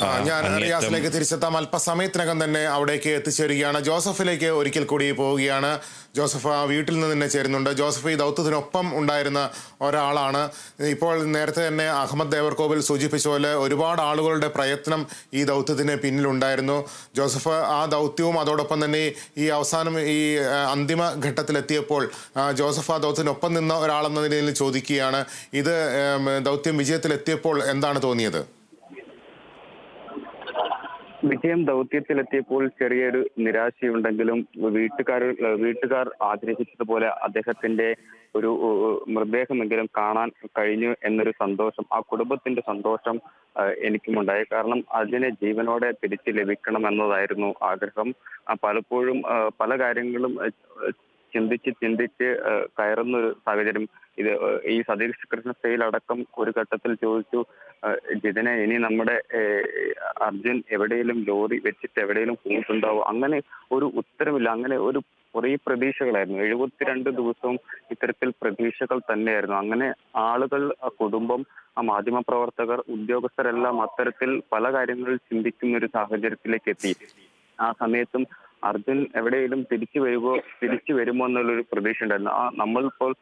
ഞാൻ അങ്ങേയറ്റം റിയാസിലേക്ക് തിരിച്ചെത്താം. അല്പസമയത്തിനകം തന്നെ അവിടേക്ക് എത്തിച്ചേരുകയാണ്. ജോസഫിലേക്ക് ഒരിക്കൽ കൂടി പോവുകയാണ്. ജോസഫ് ആ വീട്ടിൽ നിന്ന് തന്നെ ചേരുന്നുണ്ട്. ജോസഫ് ഈ ദൗത്യത്തിനൊപ്പം ഉണ്ടായിരുന്ന ഒരാളാണ്. ഇപ്പോൾ നേരത്തെ തന്നെ അഹമ്മദ് ദേവർകോവിൽ സൂചിപ്പിച്ച പോലെ ഒരുപാട് ആളുകളുടെ പ്രയത്നം ഈ ദൗത്യത്തിന് പിന്നിലുണ്ടായിരുന്നു. ജോസഫ് ആ ദൗത്യവും അതോടൊപ്പം തന്നെ ഈ അവസാനം ഈ അന്തിമ ഘട്ടത്തിലെത്തിയപ്പോൾ ജോസഫ് ആ ദൗത്യത്തിനൊപ്പം നിന്ന ഒരാളെന്ന നിലയിൽ ചോദിക്കുകയാണ്, ഇത് ദൗത്യം വിജയത്തിലെത്തിയപ്പോൾ എന്താണ് തോന്നിയത്? വിജയം ദൗത്യത്തിലെത്തിയപ്പോൾ ചെറിയൊരു നിരാശയുണ്ടെങ്കിലും വീട്ടുകാർ ആഗ്രഹിച്ചതുപോലെ അദ്ദേഹത്തിന്റെ ഒരു മൃതദേഹമെങ്കിലും കാണാൻ കഴിഞ്ഞു എന്നൊരു സന്തോഷം, ആ കുടുംബത്തിന്റെ സന്തോഷം എനിക്കുമുണ്ടായി. കാരണം അതിനെ ജീവനോടെ തിരിച്ചു ലഭിക്കണം എന്നതായിരുന്നു ആഗ്രഹം. പലപ്പോഴും പല കാര്യങ്ങളും ചിന്തിച്ച് കയറുന്ന ഒരു സാഹചര്യം. ഈ സതീഷ് കൃഷ്ണ സ്റ്റൈലടക്കം ഒരു ഘട്ടത്തിൽ ചോദിച്ചു, ജിതിനെ ഇനി നമ്മുടെ അർജുൻ എവിടെയെങ്കിലും ലോറി വെച്ചിട്ട് എവിടെയെങ്കിലും പോയിട്ടുണ്ടാവോ? അങ്ങനെ ഒരു ഉത്തരമില്ല. അങ്ങനെ ഒരു കുറേ പ്രതീക്ഷകളായിരുന്നു. 72 ദിവസവും ഇത്തരത്തിൽ പ്രതീക്ഷകൾ തന്നെയായിരുന്നു. അങ്ങനെ ആളുകൾ, കുടുംബം, മാധ്യമ പ്രവർത്തകർ, ഉദ്യോഗസ്ഥരെല്ലാം അത്തരത്തിൽ പല കാര്യങ്ങളിൽ ചിന്തിക്കുന്ന ഒരു സാഹചര്യത്തിലേക്ക് എത്തി. ആ സമയത്തും അർജുൻ എവിടെയെങ്കിലും തിരിച്ചു വരുമോ എന്നുള്ളൊരു പ്രതീക്ഷ ഉണ്ടായിരുന്നു. നമ്മളിപ്പോൾ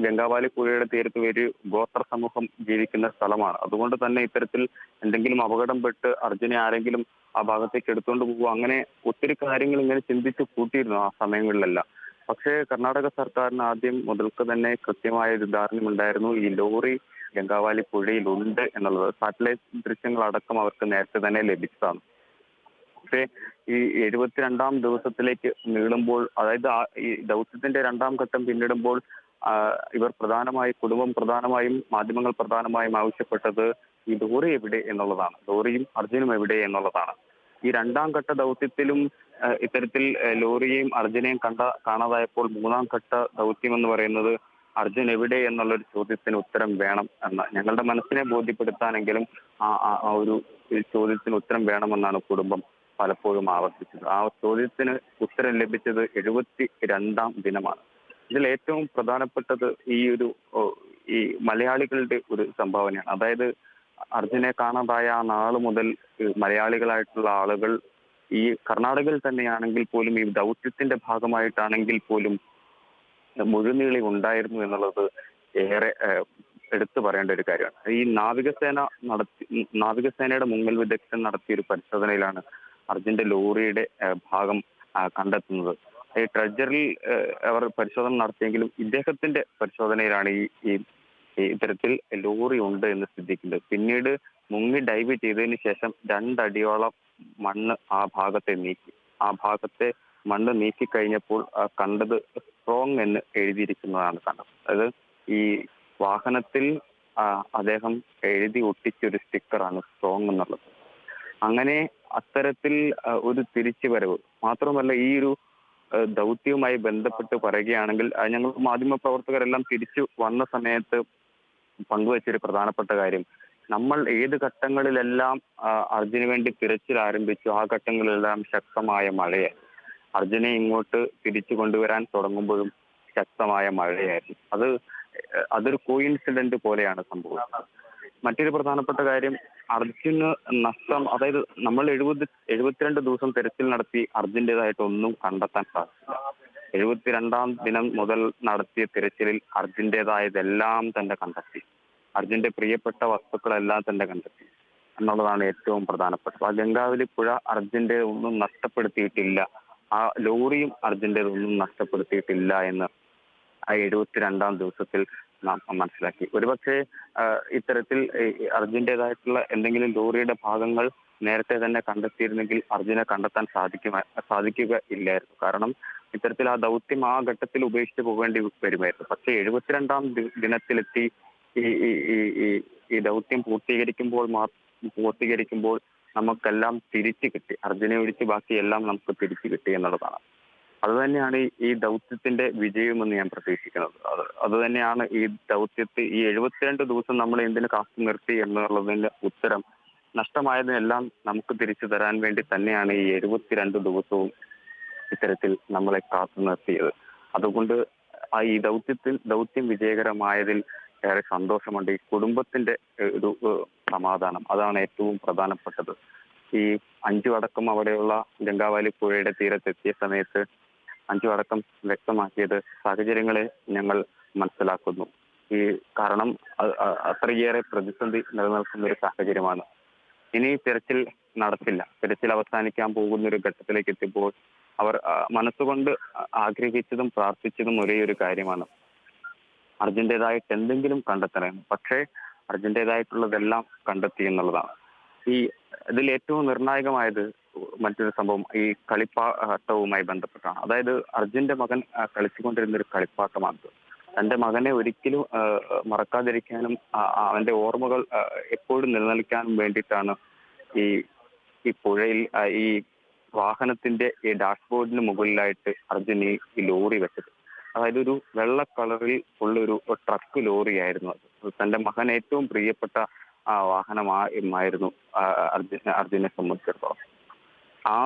ഗംഗാവാലി പുഴയുടെ തീരത്ത് ഒരു ഗോത്ര സമൂഹം ജീവിക്കുന്ന സ്ഥലമാണ്. അതുകൊണ്ട് തന്നെ ഇത്തരത്തിൽ എന്തെങ്കിലും അപകടം പെട്ട് അർജുനെ ആരെങ്കിലും ആ ഭാഗത്തേക്ക് എടുത്തുകൊണ്ട് പോകുക, അങ്ങനെ ഒത്തിരി കാര്യങ്ങൾ ഇങ്ങനെ ചിന്തിച്ച് കൂട്ടിയിരുന്നു ആ സമയങ്ങളിലെല്ലാം. പക്ഷേ കർണാടക സർക്കാരിന് ആദ്യം മുതൽക്ക് തന്നെ കൃത്യമായ ഒരു ധാരണയുണ്ടായിരുന്നു, ഈ ലോറി ഗംഗാവാലി പുഴയിലുണ്ട് എന്നുള്ളത്. സാറ്റലൈറ്റ് ദൃശ്യങ്ങളടക്കം അവർക്ക് നേരത്തെ തന്നെ ലഭിച്ചതാണ്. പക്ഷേ ഈ 72-ാം ദിവസത്തിലേക്ക് നീളുമ്പോൾ, അതായത് ഈ ദൗത്യത്തിന്റെ 2ാം ഘട്ടം പിന്നിടുമ്പോൾ ഇവർ കുടുംബം പ്രധാനമായും മാധ്യമങ്ങൾ പ്രധാനമായും ആവശ്യപ്പെട്ടത് ഈ ലോറി എവിടെ എന്നുള്ളതാണ്. ലോറിയും അർജുനും എവിടെ എന്നുള്ളതാണ്. ഈ 2ാം ഘട്ട ദൗത്യത്തിലും ഇത്തരത്തിൽ ലോറിയെയും അർജുനെയും കാണാതായപ്പോൾ 3ാം ഘട്ട ദൗത്യം എന്ന് പറയുന്നത് അർജുൻ എവിടെ എന്നുള്ളൊരു ചോദ്യത്തിന് ഉത്തരം വേണം എന്ന ഞങ്ങളുടെ മനസ്സിനെ ബോധ്യപ്പെടുത്താനെങ്കിലും ആ ഒരു ചോദ്യത്തിന് ഉത്തരം വേണമെന്നാണ് കുടുംബം പലപ്പോഴും ആവർത്തിച്ചത്. ആ ചോദ്യത്തിന് ഉത്തരം ലഭിച്ചത് 72-ാം ദിനമാണ്. ഇതിൽ ഏറ്റവും പ്രധാനപ്പെട്ടത് ഈ മലയാളികളുടെ ഒരു സംഭാവനയാണ്. അതായത് അർജുനെ കാണാതായ ആ നാള് മുതൽ മലയാളികളായിട്ടുള്ള ആളുകൾ ഈ കർണാടകയിൽ തന്നെയാണെങ്കിൽ പോലും, ഈ ദൗത്യത്തിന്റെ ഭാഗമായിട്ടാണെങ്കിൽ പോലും മുഴുനീളി ഉണ്ടായിരുന്നു എന്നുള്ളത് ഏറെ എടുത്തു പറയേണ്ട ഒരു കാര്യമാണ്. ഈ നാവികസേനയുടെ മുങ്ങൽ വിദഗ്ധൻ നടത്തിയ ഒരു പരിശോധനയിലാണ് അർജുന്റെ ലോറിയുടെ ഭാഗം കണ്ടെത്തുന്നത്. ഈ ട്രജറിൽ അവർ പരിശോധന നടത്തിയെങ്കിലും ഇദ്ദേഹത്തിന്റെ പരിശോധനയിലാണ് ഈ ഇത്തരത്തിൽ ലോറി ഉണ്ട് എന്ന് സ്ഥിതിക്കുന്നത്. പിന്നീട് മുങ്ങി ഡൈവ് ചെയ്തതിന് ശേഷം 2 അടിയോളം മണ്ണ് ആ ഭാഗത്തെ മണ്ണ് നീക്കി കഴിഞ്ഞപ്പോൾ കണ്ടത് സ്ട്രോങ് എന്ന് എഴുതിയിരിക്കുന്നതാണ് കണ്ടത്. അതായത് ഈ വാഹനത്തിൽ അദ്ദേഹം എഴുതി ഒട്ടിച്ചൊരു സ്റ്റിക്കറാണ് സ്ട്രോങ് എന്നുള്ളത്. അങ്ങനെ അത്തരത്തിൽ ഒരു തിരിച്ചുവരവ് മാത്രമല്ല, ഈ ഒരു ദൗത്യവുമായി ബന്ധപ്പെട്ട് പറയുകയാണെങ്കിൽ, ഞങ്ങൾ മാധ്യമ പ്രവർത്തകരെല്ലാം തിരിച്ചു വന്ന സമയത്ത് പങ്കുവച്ചൊരു പ്രധാനപ്പെട്ട കാര്യം, നമ്മൾ ഏത് ഘട്ടങ്ങളിലെല്ലാം അർജുന് വേണ്ടി തിരച്ചിൽ ആരംഭിച്ചു ആ ഘട്ടങ്ങളിലെല്ലാം ശക്തമായ മഴയായിരുന്നു. അർജുനെ ഇങ്ങോട്ട് തിരിച്ചു കൊണ്ടുവരാൻ തുടങ്ങുമ്പോഴും ശക്തമായ മഴയായിരുന്നു. അതൊരു കോയിൻസിഡന്റ് പോലെയാണ് സംഭവിച്ചത്. മറ്റൊരു പ്രധാനപ്പെട്ട കാര്യം, അർജുന് നഷ്ടം, അതായത് നമ്മൾ 72 ദിവസം തെരച്ചിൽ നടത്തി അർജുൻ്റെതായിട്ടൊന്നും കണ്ടെത്താൻ സാധിച്ചില്ല. 72-ാം ദിനം മുതൽ നടത്തിയ തിരച്ചിലിൽ അർജുൻ്റെതായതെല്ലാം തന്നെ കണ്ടെത്തി. അർജുന്റെ പ്രിയപ്പെട്ട വസ്തുക്കളെല്ലാം തന്നെ കണ്ടെത്തി എന്നുള്ളതാണ് ഏറ്റവും പ്രധാനപ്പെട്ടത്. ആ ഗംഗാവലി പുഴ അർജുന്റെ ഒന്നും നഷ്ടപ്പെടുത്തിയിട്ടില്ല, ആ ലോറിയും അർജുൻ്റെതൊന്നും നഷ്ടപ്പെടുത്തിയിട്ടില്ല എന്ന് ആ 72-ാം ദിവസത്തിൽ നാം മനസ്സിലാക്കി. ഒരുപക്ഷെ ഇത്തരത്തിൽ അർജുൻ്റെതായിട്ടുള്ള എന്തെങ്കിലും ലോറിയുടെ ഭാഗങ്ങൾ നേരത്തെ തന്നെ കണ്ടെത്തിയിരുന്നെങ്കിൽ അർജുനെ കണ്ടെത്താൻ സാധിക്കുക ഇല്ലായിരുന്നു. കാരണം ഇത്തരത്തിൽ ആ ദൗത്യം ആ ഘട്ടത്തിൽ ഉപേക്ഷിച്ച് പോകേണ്ടി വരുമായിരുന്നു. പക്ഷേ 72-ാം ദിനത്തിലെത്തി ഈ ദൗത്യം പൂർത്തീകരിക്കുമ്പോൾ നമുക്കെല്ലാം തിരിച്ചു കിട്ടി. അർജുനെ ഒഴിച്ച് ബാക്കിയെല്ലാം നമുക്ക് തിരിച്ചു കിട്ടി എന്നുള്ളതാണ്. അതുതന്നെയാണ് ഈ ദൗത്യത്തിന്റെ വിജയമെന്ന് ഞാൻ പ്രതീക്ഷിക്കുന്നത്. അതുതന്നെയാണ് ഈ ദൗത്യത്തെ ഈ 72 ദിവസം നമ്മൾ എന്തിനു കാത്തു നിർത്തി എന്നുള്ളതിന്റെ ഉത്തരം. നഷ്ടമായതിനെല്ലാം നമുക്ക് തിരിച്ചു തരാൻ വേണ്ടി തന്നെയാണ് ഈ 72 ദിവസവും ഇത്തരത്തിൽ നമ്മളെ കാത്തു നിർത്തിയത്. അതുകൊണ്ട് ഈ ദൗത്യം വിജയകരമായതിൽ ഏറെ സന്തോഷമുണ്ട്. ഈ കുടുംബത്തിന്റെ ഒരു സമാധാനം, അതാണ് ഏറ്റവും പ്രധാനപ്പെട്ടത്. ഈ അഞ്ചു അടക്കം അവിടെയുള്ള ഗംഗാവാലി പുഴയുടെ തീരത്തെത്തിയ സമയത്ത് അഞ്ചു അടക്കം വ്യക്തമാക്കിയത് സാഹചര്യങ്ങളെ ഞങ്ങൾ മനസ്സിലാക്കുന്നു. ഈ കാരണം അത്രയേറെ പ്രതിസന്ധി നിലനിൽക്കുന്ന ഒരു സാഹചര്യമാണ്. ഇനി തിരച്ചിൽ നടത്തില്ല. തിരച്ചിൽ അവസാനിക്കാൻ പോകുന്ന ഒരു ഘട്ടത്തിലേക്ക് എത്തിയപ്പോൾ അവർ മനസ്സുകൊണ്ട് ആഗ്രഹിച്ചതും പ്രാർത്ഥിച്ചതും ഒരേ ഒരു കാര്യമാണ്, അർജന്റേതായിട്ട് എന്തെങ്കിലും കണ്ടെത്തണം. പക്ഷേ അർജന്റേതായിട്ടുള്ളതെല്ലാം കണ്ടെത്തി എന്നുള്ളതാണ്. ഈ ഇതിൽ ഏറ്റവും നിർണായകമായത് മറ്റൊരു സംഭവം ഈ കളിപ്പാട്ടവുമായി ബന്ധപ്പെട്ടാണ്. അതായത് അർജുന്റെ മകൻ കളിച്ചുകൊണ്ടിരുന്ന ഒരു കളിപ്പാട്ടമാണ്. തന്റെ മകനെ ഒരിക്കലും മറക്കാതിരിക്കാനും അവന്റെ ഓർമ്മകൾ എപ്പോഴും നിലനിൽക്കാനും വേണ്ടിയിട്ടാണ് ഈ ഈ പുഴയിൽ ഈ വാഹനത്തിന്റെ ഈ ഡാഷ്ബോർഡിന് മുകളിലായിട്ട് അർജുൻ ഈ ലോറി വെച്ചത്. അതായത് ഒരു വെള്ള കളറിൽ ഉള്ള ഒരു ട്രക്ക് ലോറിയായിരുന്നു അത്. തന്റെ മകൻ ഏറ്റവും പ്രിയപ്പെട്ട വാഹനമായിരുന്നു അർജുനെ സംബന്ധിച്ചിടത്തോളം. ആ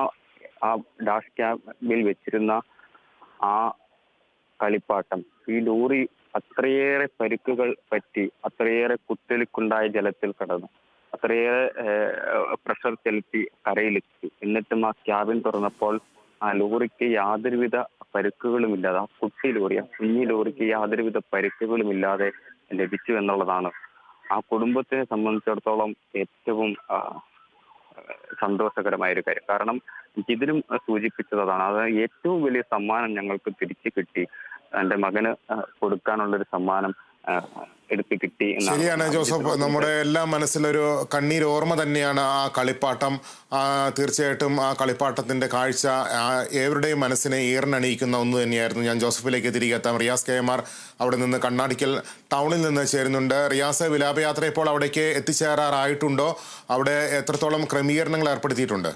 ഡാഷ് ക്യാബിൽ വെച്ചിരുന്ന ആ കളിപ്പാട്ടം ഈ ലോറി അത്രയേറെ പരിക്കുകൾ പറ്റി, അത്രയേറെ കുത്തൊലിക്കുണ്ടായ ജലത്തിൽ കടന്നു, അത്രയേറെ പ്രഷർ ചെലുത്തി കരയിലെത്തി. എന്നിട്ടും ആ ക്യാബിൻ തുറന്നപ്പോൾ ആ ലോറിക്ക് യാതൊരുവിധ പരിക്കുകളുമില്ലാതെ, ആ കുട്ടി ലോറി, ആ കുഞ്ഞി ലോറിക്ക് യാതൊരുവിധ പരിക്കുകളുമില്ലാതെ ലഭിച്ചു എന്നുള്ളതാണ് ആ കുടുംബത്തിനെ സംബന്ധിച്ചിടത്തോളം ഏറ്റവും സന്തോഷകരമായ ഒരു കാര്യം. കാരണം ഇതിലും സൂചിപ്പിച്ചതാണ്, അത് ഏറ്റവും വലിയ സമ്മാനം ഞങ്ങൾക്ക് തിരിച്ചു കിട്ടി, എന്റെ മകന് കൊടുക്കാനുള്ളൊരു സമ്മാനം എടുത്തു കിട്ടി. ശരിയാണ് ജോസഫ്, നമ്മുടെ എല്ലാം മനസ്സിലൊരു കണ്ണീർ ഓർമ്മ തന്നെയാണ് ആ കളിപ്പാട്ടം. തീർച്ചയായിട്ടും ആ കളിപ്പാട്ടത്തിന്റെ കാഴ്ച ഏവരുടെയും മനസ്സിനെ ഈർന്നണിയിക്കുന്ന ഒന്ന് തന്നെയായിരുന്നു. ഞാൻ ജോസഫിലേക്ക് തിരികെ എത്താം. റിയാസ് KM അവിടെ നിന്ന് കണ്ണാടിക്കൽ ടൗണിൽ നിന്ന് ചേരുന്നുണ്ട്. റിയാസ്, വിലാപയാത്ര ഇപ്പോൾ അവിടേക്ക് എത്തിച്ചേരാറായിട്ടുണ്ടോ? അവിടെ എത്രത്തോളം ക്രമീകരണങ്ങൾ ഏർപ്പെടുത്തിയിട്ടുണ്ട്?